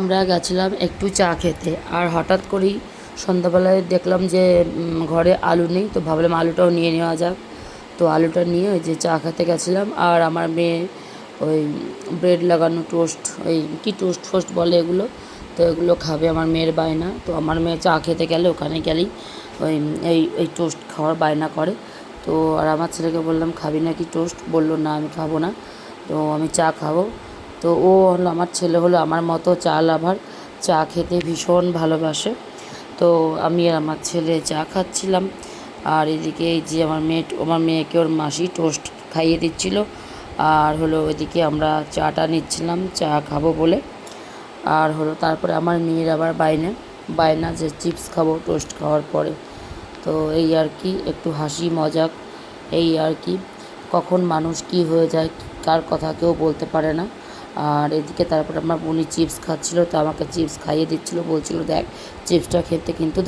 আমরা গেছিলাম একটু চা খেতে, আর হঠাৎ করেই সন্ধ্যাবেলায় দেখলাম যে ঘরে আলু নেই, তো ভাবলাম আলুটাও নিয়ে নেওয়া যাক। তো আলুটা নিয়ে ওই যে চা খেতে গেছিলাম। আর আমার মেয়ে ওই ব্রেড লাগানো টোস্ট, ওই কী টোস্ট ফোস্ট বলে এগুলো, তো এগুলো খাবে আমার মেয়ের বায়না। তো আমার মেয়ে চা খেতে গেলে ওখানে গেলেই ওই এই এই টোস্ট খাওয়ার বায়না করে। তো আর আমার ছেলেকে বললাম খাবি নাকি টোস্ট, বললো না আমি খাবো না, তো আমি চা খাবো। তো ও হলো, আমার ছেলে হলো আমার মতো চা লাভার, চা খেতে ভীষণ ভালোবাসে। তো আমি আর আমার ছেলে চা খাচ্ছিলাম, আর এদিকে এই যে আমার মেয়েকে ওর মাসি টোস্ট খাইয়ে দিচ্ছিল, আর হলো ওইদিকে আমরা চাটা নিচ্ছিলাম চা খাবো বলে। আর হলো তারপরে আমার মেয়ের আবার বায়না যে চিপস খাবো টোস্ট খাওয়ার পরে। তো এই আর কি, একটু হাসি মজাক, এই আর কি, কখন মানুষ কি হয়ে যায় কার কথা কেউ বলতে পারে না। আর এদিকে তারপরে আমার বোনি চিপস খাচ্ছিলো, তো আমাকে চিপস খাইয়ে দিচ্ছিলো, বলছিল দেখ চিপসটা খেতে কিন্তু